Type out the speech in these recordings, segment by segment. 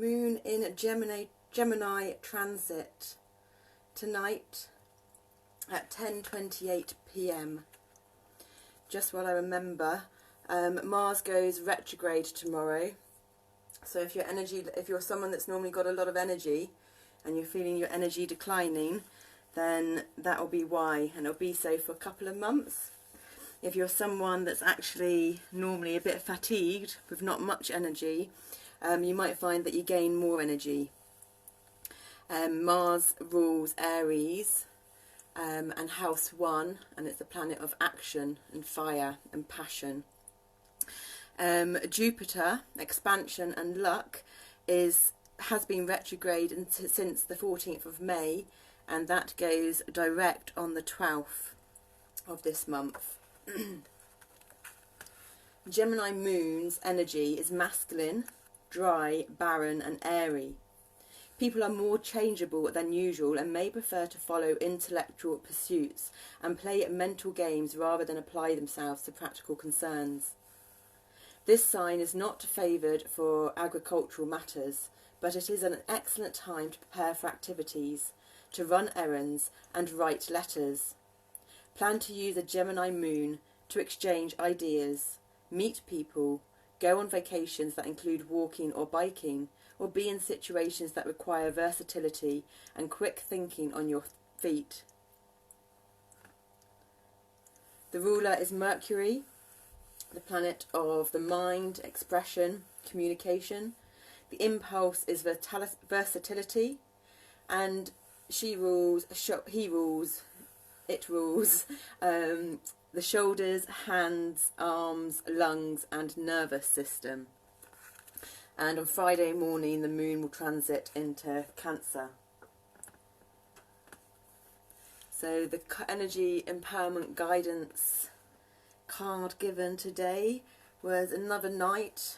Moon in Gemini transit tonight at 10:28 p.m. Just what I remember, Mars goes retrograde tomorrow. So if you're someone that's normally got a lot of energy and you're feeling your energy declining, then that will be why, and it'll be so for a couple of months. If you're someone that's actually normally a bit fatigued with not much energy, you might find that you gain more energy. Mars rules Aries and house 1, and it's the planet of action and fire and passion. Jupiter, expansion and luck, has been retrograde since the 14th of May, and that goes direct on the 12th of this month. Gemini moon's energy is masculine, dry, barren and airy. People are more changeable than usual and may prefer to follow intellectual pursuits and play mental games rather than apply themselves to practical concerns. This sign is not favoured for agricultural matters, but it is an excellent time to prepare for activities, to run errands and write letters. Plan to use a Gemini moon to exchange ideas, meet people, go on vacations that include walking or biking, or be in situations that require versatility and quick thinking on your feet. The ruler is Mercury, the planet of the mind, expression, communication. The impulse is versatility, and it rules the shoulders, hands, arms, lungs and nervous system. And on Friday morning the moon will transit into Cancer. So the energy empowerment guidance card given today was another night.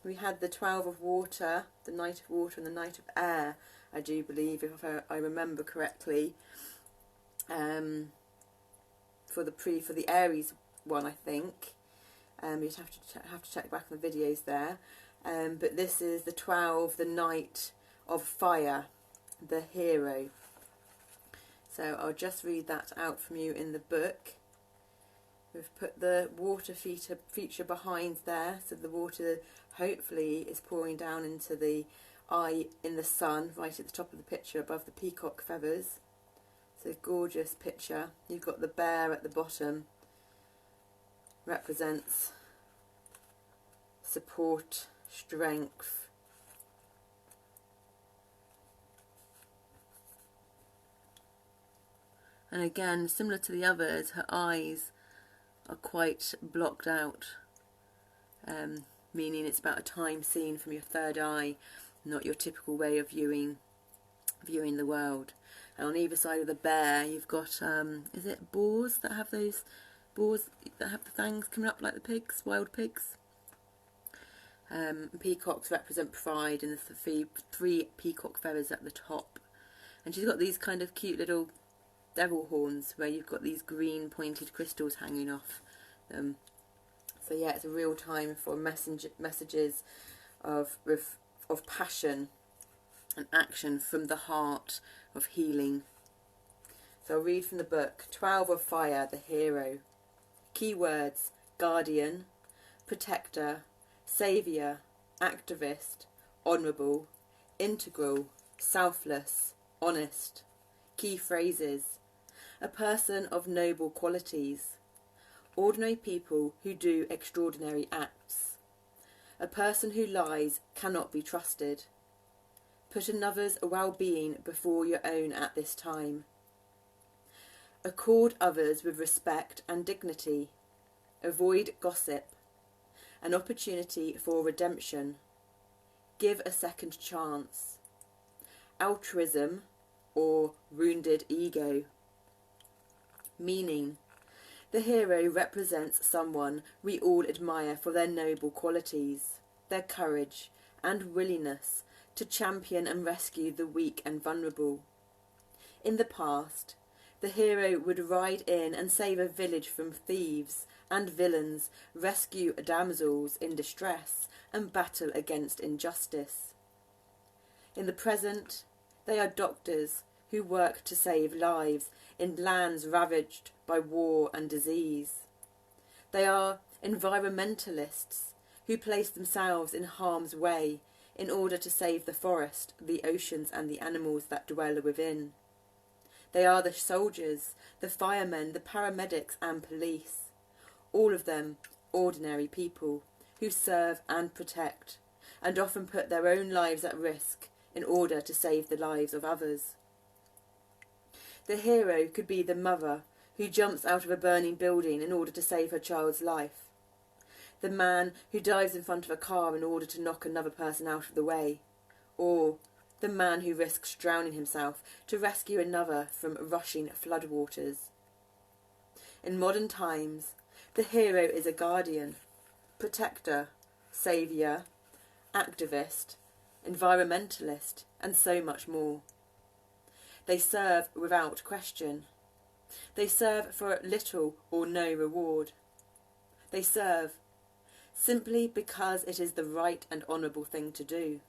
We had the 12 of water, the Knight of Water and the Knight of Air, I do believe, if I remember correctly. For the Aries one, I think. You'd have to check back on the videos there. But this is the 12, the Knight of Fire, the hero. So I'll just read that out from you in the book. We've put the water feature behind there, so the water hopefully is pouring down into the eye in the sun, right at the top of the picture above the peacock feathers. It's a gorgeous picture. You've got the bear at the bottom, represents support, strength. And again, similar to the others, her eyes are quite blocked out, meaning it's about a time seen from your third eye, not your typical way of viewing the world. And on either side of the bear you've got, is it boars that have the fangs coming up like the pigs, wild pigs? Peacocks represent pride, and the three peacock feathers at the top. And she's got these kind of cute little devil horns where you've got these green pointed crystals hanging off them. So yeah, it's a real time for messages of passion and action from the heart, of healing. So I'll read from the book. 12 of Fire, the hero. Keywords: guardian, protector, saviour, activist, honourable, integral, selfless, honest. Key phrases: a person of noble qualities, ordinary people who do extraordinary acts, a person who lies cannot be trusted, put another's well-being before your own at this time, accord others with respect and dignity, avoid gossip, an opportunity for redemption, give a second chance, altruism or wounded ego. Meaning: the hero represents someone we all admire for their noble qualities, their courage and willingness to champion and rescue the weak and vulnerable. In the past, the hero would ride in and save a village from thieves and villains, rescue damsels in distress, and battle against injustice. In the present, they are doctors who work to save lives in lands ravaged by war and disease. They are environmentalists who place themselves in harm's way in order to save the forest, the oceans and the animals that dwell within. They are the soldiers, the firemen, the paramedics and police, all of them ordinary people who serve and protect, and often put their own lives at risk in order to save the lives of others. The hero could be the mother who jumps out of a burning building in order to save her child's life, the man who dives in front of a car in order to knock another person out of the way, or the man who risks drowning himself to rescue another from rushing floodwaters. In modern times, the hero is a guardian, protector, saviour, activist, environmentalist, and so much more. They serve without question. They serve for little or no reward. They serve simply because it is the right and honourable thing to do.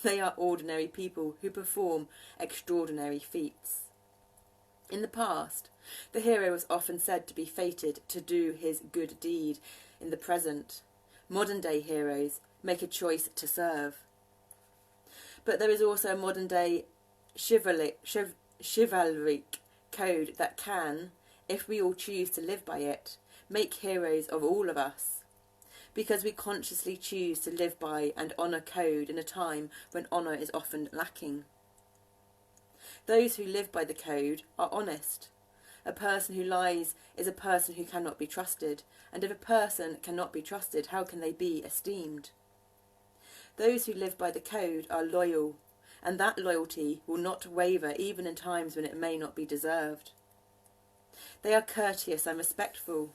They are ordinary people who perform extraordinary feats. In the past, the hero was often said to be fated to do his good deed. In the present, modern-day heroes make a choice to serve. But there is also a modern-day chivalric code that can, if we all choose to live by it, make heroes of all of us, because we consciously choose to live by and honour code in a time when honour is often lacking. Those who live by the code are honest. A person who lies is a person who cannot be trusted, and if a person cannot be trusted, how can they be esteemed? Those who live by the code are loyal, and that loyalty will not waver even in times when it may not be deserved. They are courteous and respectful.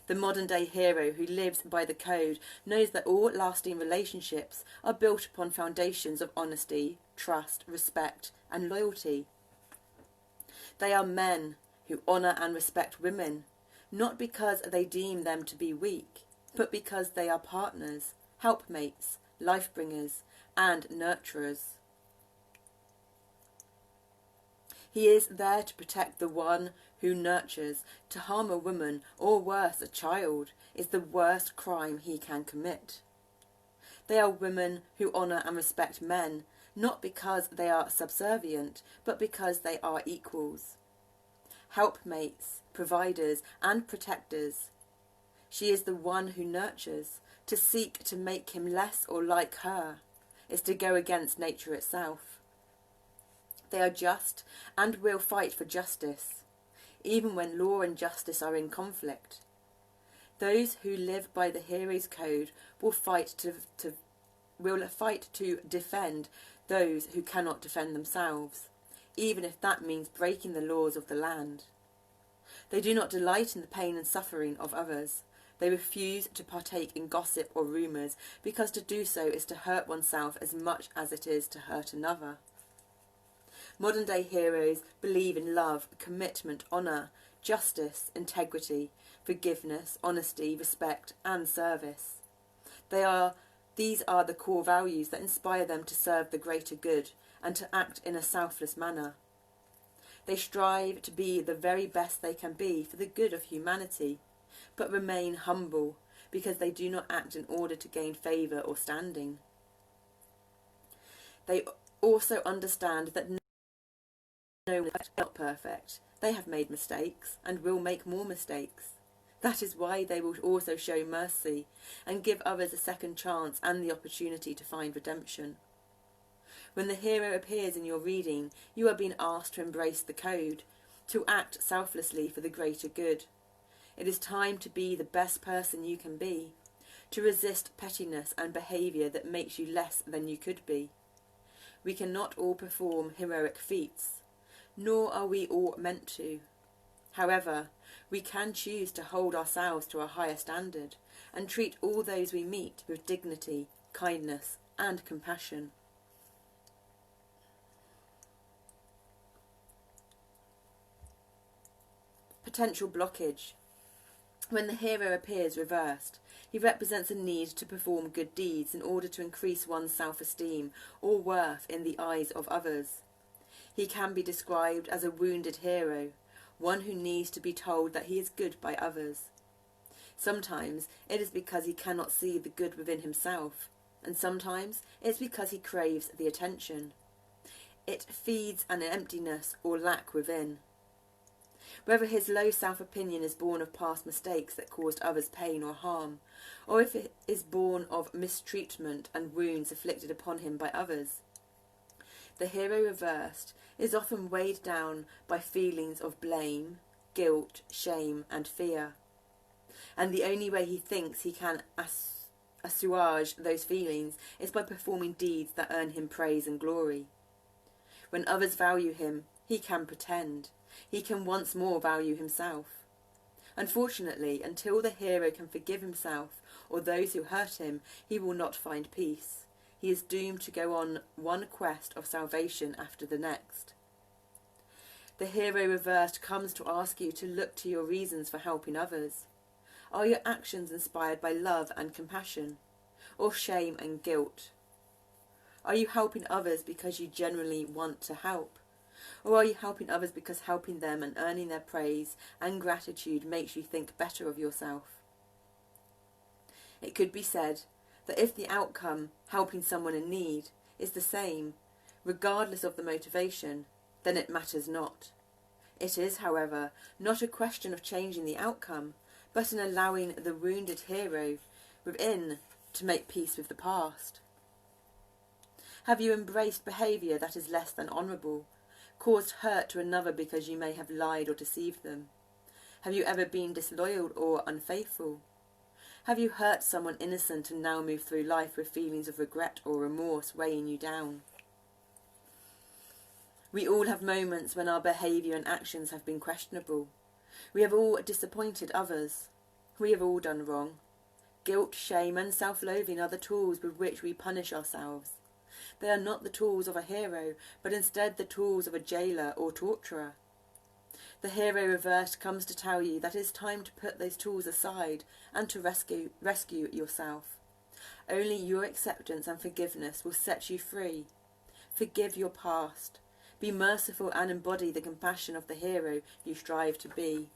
The modern-day hero who lives by the code knows that all lasting relationships are built upon foundations of honesty, trust, respect, and loyalty. They are men who honour and respect women, not because they deem them to be weak, but because they are partners, helpmates, life-bringers, and nurturers. He is there to protect the one who nurtures. To harm a woman, or worse, a child, is the worst crime he can commit. They are women who honour and respect men, not because they are subservient, but because they are equals. Helpmates, providers, and protectors. She is the one who nurtures. To seek to make him less or like her is to go against nature itself. They are just and will fight for justice, even when law and justice are in conflict. Those who live by the hero's code will fight to defend those who cannot defend themselves, even if that means breaking the laws of the land. They do not delight in the pain and suffering of others. They refuse to partake in gossip or rumours, because to do so is to hurt oneself as much as it is to hurt another. Modern-day heroes believe in love, commitment, honour, justice, integrity, forgiveness, honesty, respect, and service. These are the core values that inspire them to serve the greater good and to act in a selfless manner. They strive to be the very best they can be for the good of humanity, but remain humble because they do not act in order to gain favour or standing. They also understand that no one is not perfect. They have made mistakes and will make more mistakes. That is why they will also show mercy and give others a second chance and the opportunity to find redemption. When the hero appears in your reading, you are being asked to embrace the code, to act selflessly for the greater good. It is time to be the best person you can be, to resist pettiness and behaviour that makes you less than you could be. We cannot all perform heroic feats, nor are we all meant to. However, we can choose to hold ourselves to a higher standard and treat all those we meet with dignity, kindness, and compassion. Potential blockage. When the hero appears reversed, he represents a need to perform good deeds in order to increase one's self-esteem or worth in the eyes of others. He can be described as a wounded hero, one who needs to be told that he is good by others. Sometimes it is because he cannot see the good within himself, and sometimes it's because he craves the attention. It feeds an emptiness or lack within. Whether his low self-opinion is born of past mistakes that caused others pain or harm, or if it is born of mistreatment and wounds inflicted upon him by others. The hero reversed is often weighed down by feelings of blame, guilt, shame and fear. And the only way he thinks he can assuage those feelings is by performing deeds that earn him praise and glory. When others value him, he can pretend. He can once more value himself. Unfortunately, until the hero can forgive himself or those who hurt him, he will not find peace. He is doomed to go on one quest of salvation after the next. The hero reversed comes to ask you to look to your reasons for helping others. Are your actions inspired by love and compassion, or shame and guilt? Are you helping others because you genuinely want to help? Or are you helping others because helping them and earning their praise and gratitude makes you think better of yourself? It could be said that if the outcome, helping someone in need, is the same, regardless of the motivation, then it matters not. It is, however, not a question of changing the outcome, but in allowing the wounded hero within to make peace with the past. Have you embraced behaviour that is less than honourable, caused hurt to another because you may have lied or deceived them? Have you ever been disloyal or unfaithful? Have you hurt someone innocent and now move through life with feelings of regret or remorse weighing you down? We all have moments when our behaviour and actions have been questionable. We have all disappointed others. We have all done wrong. Guilt, shame and self-loathing are the tools with which we punish ourselves. They are not the tools of a hero, but instead the tools of a jailer or torturer. The hero reversed comes to tell you that it is time to put those tools aside and to rescue yourself. Only your acceptance and forgiveness will set you free. Forgive your past. Be merciful and embody the compassion of the hero you strive to be.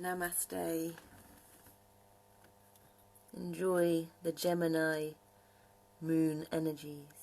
Namaste. Enjoy the Gemini moon energies.